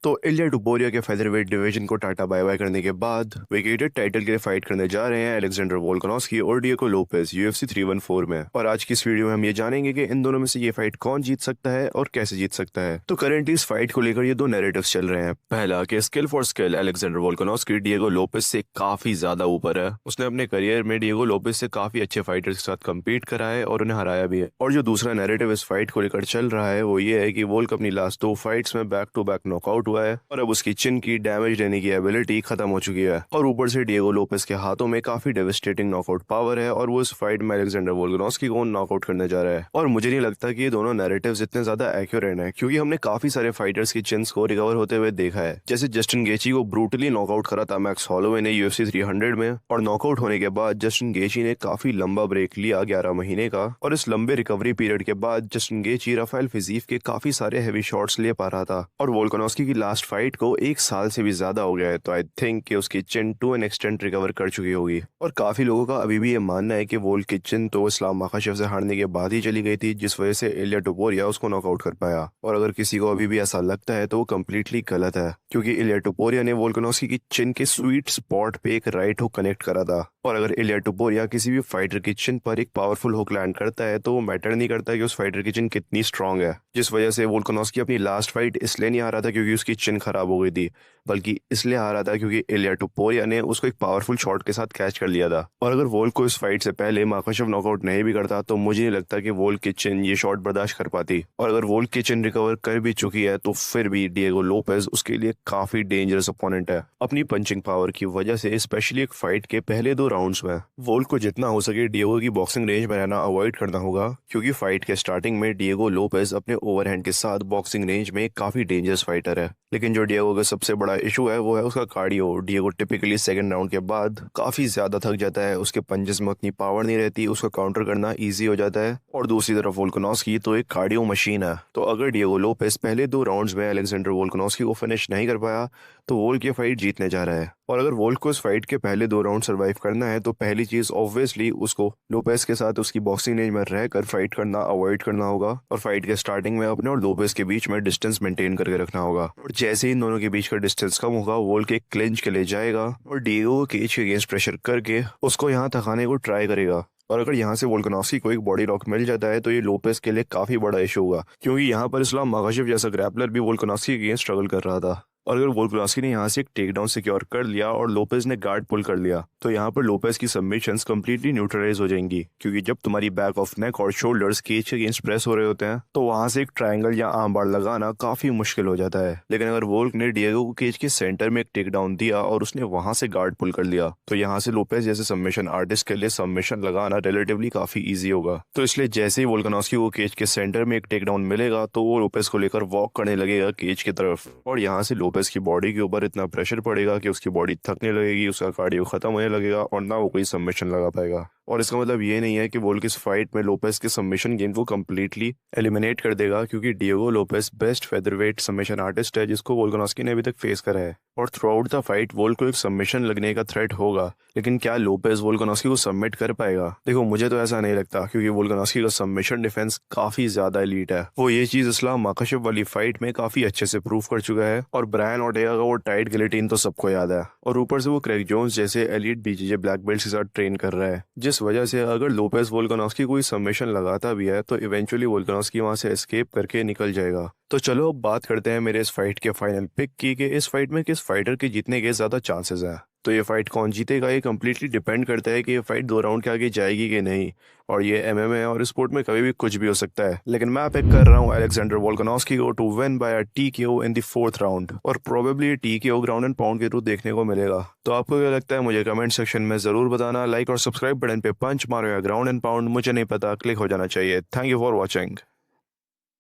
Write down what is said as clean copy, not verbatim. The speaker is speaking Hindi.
तो इलिया टुपोरिया के फेदरवेट डिवीजन को टाटा बाय बाय करने के बाद वेकेटेड टाइटल के लिए फाइट करने जा रहे हैं अलेक्जेंडर वोल्कानोव्स्की और डिएगो लोपेज यूएफसी 314 में। और आज की इस वीडियो में हम ये जानेंगे कि इन दोनों में से ये फाइट कौन जीत सकता है और कैसे जीत सकता है। तो करेंटली इस फाइट को लेकर ये दो नैरेटिव्स चल रहे हैं। पहला कि skill for skill Alexander Volkanovski Diego Lopez से काफी ज्यादा ऊपर है। उसने अपने करियर में डिएगो लोपेज से काफी अच्छे फाइटर्स के साथ कम्पीट करा है और उन्हें हराया भी है। और जो दूसरा नैरेटिव इस फाइट को लेकर चल रहा है वो ये है कि वोल्क अपनी लास्ट दो फाइट्स में बैक टू बैक नॉकआउट हुआ है और अब उसकी चिन की डैमेज देने की एबिलिटी खत्म हो चुकी है। और ऊपर से डिएगो लोपेज के हाथों में काफी डेविस्टेटिंग नॉकआउट पावर है और वो इस फाइट में अलेक्जेंडर वोल्कानोव्स्की को नॉकआउट करने जा रहा है। और मुझे नहीं लगता कि ये दोनों नैरेटिव्स इतने ज्यादा एक्यूरेट हैं, क्योंकि हमने काफी सारे फाइटर्स की चिन्स को रिकवर होते हुए देखा है। जैसे जस्टिन गेची को ब्रूटली नॉकआउट करा था मैक्स हॉलोवे ने यूएफसी 300 में, और नॉकआउट होने के बाद जस्टिन गेची ने काफी लंबा ब्रेक लिया 11 महीने का। और इस लंबे रिकवरी पीरियड के बाद जस्टिन गेची राफेल फिजीफ के काफी सारे हैवी शॉट्स ले पा रहा था। और वोल्कानोव्स्की की लास्ट फाइट को एक साल से भी ज्यादा हो गया है, तो आई थिंक कि उसकी चिन टू एन एक्सटेंट रिकवर कर चुकी होगी। और काफी लोगों का अभी भी ये मानना है कि वोल्क की चिन तो इस्लाम माखाशेव से हारने के बाद ही चली गई थी, जिस वजह से इलिया टुपोरिया उसको नॉकआउट कर पाया। और अगर किसी को अभी भी ऐसा लगता है तो वो कम्प्लीटली गलत है, क्योंकि इलिया टुपोरिया ने वोल्कानोव्स्की की चिन के स्वीट स्पॉट पे एक राइट हुक कनेक्ट करा था। और अगर इलिया टुपोरिया किसी भी फाइटर की चिन पर एक पावरफुल हुक लैंड करता है तो वो मैटर नहीं करता कि उस फाइटर की चिन कितनी स्ट्रांग है। जिस वजह से वोल्कानोव्स्की अपनी लास्ट फाइट इसलिए नहीं आ रहा था क्योंकि उसकी चिन खराब हो गई थी, बल्कि इसलिए आ रहा था क्योंकि इलिया टुपोरिया ने उसको एक पावरफुल शॉट के साथ कैच कर लिया था। और अगर वोल्क को इस फाइट से पहले माखाशेव नॉकआउट नहीं भी करता तो मुझे नहीं लगता कि वोल्क की चिन ये शॉट बर्दाश्त कर पाती। और अगर वोल्क की चिन रिकवर कर भी चुकी है तो फिर भी डिएगो लोपेज उसके लिए काफी डेंजरस अपोनेंट है अपनी पंचिंग पावर की वजह से, स्पेशली एक फाइट के पहले दो राउंड्स में। वोल्क को जितना हो सके डिएगो की बॉक्सिंग रेंज में रहना अवॉइड करना होगा, क्योंकि फाइट के स्टार्टिंग में डिएगो लोपेज अपने ओवरहैंड के साथ बॉक्सिंग रेंज में काफी डेंजरस फाइटर है। लेकिन जो डिएगो का सबसे बड़ा इशू है वो है उसका cardio. Diego typically second round के बाद काफी ज्यादा थक जाता है, उसके पंजेस में उतनी पावर नहीं रहती, उसका काउंटर करना इजी हो जाता है। और दूसरी तरफ वोल्कानोव्स्की तो एक कार्डियो मशीन है। तो अगर डिएगो लोपेज पहले दो राउंड्स में अलेक्जेंडर वोल्कानोव्स्की को फिनिश नहीं कर पाया तो वोल्क ये फाइट जीतने जा रहा है। और अगर वोल्क को इस फाइट के पहले दो राउंड सर्वाइव करना है तो पहली चीज ऑब्वियसली उसको लोपेज के साथ उसकी बॉक्सिंग रेंज में रहकर फाइट करना अवॉइड करना होगा, और फाइट के स्टार्टिंग में अपने और लोपेज के बीच में डिस्टेंस मेंटेन करके रखना होगा। और जैसे ही इन दोनों के बीच का डिस्टेंस कम होगा वोल्क एक क्लिंच के लिए जाएगा और डिएगो को केज के अगेंस्ट प्रेशर करके उसको यहाँ थकाने को ट्राई करेगा। और अगर यहाँ से वोल्कानोव्स्की को एक बॉडी लॉक मिल जाता है तो ये लोपेज के लिए काफी बड़ा इशू होगा, क्योंकि यहाँ पर इस्लाम माखाशेव जैसा ग्रैपलर भी वोल्कानोव्स्की के अगेंस्ट स्ट्रगल कर रहा था। और अगर वोल्कानोव्स्की ने यहाँ से एक टेक डाउन सिक्योर कर लिया और लोपेज ने गार्ड पुल कर लिया तो यहाँ पर लोपेज की सबमिशंस कंप्लीटली न्यूट्रलाइज हो जाएंगी, क्योंकि जब तुम्हारी बैक ऑफ नेक और शोल्डर्स केज के अगेंस्ट प्रेस हो रहे होते हैं तो वहां से एक ट्रायंगल या आर्म बार लगाना काफी मुश्किल हो जाता है। लेकिन अगर वोल्क ने डिएगो को केज के सेंटर में एक टेक डाउन दिया और उसने वहां से गार्ड पुल कर लिया तो यहाँ से लोपेज जैसे सबमिशन आर्टिस्ट के लिए सबमिशन लगाना रिलेटिवली काफी ईजी होगा। तो इसलिए जैसे ही वोल्कानोव्स्की को केज के सेंटर में एक टेक डाउन मिलेगा तो वो लोपेज को लेकर वॉक करने लगेगा केज की तरफ, और यहाँ से लोपेज की बॉडी के ऊपर इतना प्रेशर पड़ेगा कि उसकी बॉडी थकने लगेगी, उसका कार्डियो खत्म होने लगेगा और ना वो कोई सबमिशन लगा पाएगा। और इसका मतलब ये नहीं है कि वोल्क इस फाइट में लोपेज के सबमिशन गेम को कंप्लीटली एलिमिनेट कर देगा, क्योंकि Diego Lopez best featherweight submission artist है जिसको वोल्कानोव्स्की ने अभी तक फेस करा है। और थ्रू आउट द फाइट वोल्क को एक सबमिशन लगने का थ्रेट होगा, लेकिन क्या लोपेज वोल्कानोव्स्की को सबमिट कर पाएगा? देखो मुझे तो ऐसा नहीं लगता, क्योंकि वोल्कानोव्स्की का सबमिशन डिफेंस काफी ज्यादा एलीट है। वो ये चीज इस्लाम माखाशेव वाली फाइट में काफी अच्छे से प्रूव कर चुका है। और ब्रायन ओर्टेगा का वो टाइट गिलेटिन तो सबको याद है, और ऊपर से वो क्रेग जोन्स जैसे एलीट बीजीजे ब्लैक बेल्ट के साथ ट्रेन कर रहा है, जिस वजह से अगर लोपेज वोल्कानोव्स्की कोई सबमिशन लगाता भी है तो इवेंचुअली वोल्कानोव्स्की वहां से एस्केप करके निकल जाएगा। तो चलो अब बात करते हैं मेरे इस फाइट के फाइनल पिक की कि इस फाइट में किस फाइटर के जीतने के ज्यादा चांसेस हैं। तो ये फाइट कौन जीतेगा ये कम्प्लीटली डिपेंड करता है कि ये फाइट दो राउंड के आगे जाएगी कि नहीं। और ये एमएमए और स्पोर्ट में कभी भी कुछ भी हो सकता है, लेकिन मैं पिक कर रहा हूँ अलेक्जेंडर वोल्कानोव्स्की को to win by a TKO in the fourth round. और प्रोबेबली ये टीकेओ ग्राउंड एंड पाउंड के थ्रू देखने को मिलेगा। तो आपको क्या लगता है मुझे कमेंट सेक्शन में जरूर बताना। लाइक और सब्सक्राइब बटन पे पंच मारो या ग्राउंड एंड पाउंड मुझे नहीं पता, क्लिक हो जाना चाहिए। Thank you for watching.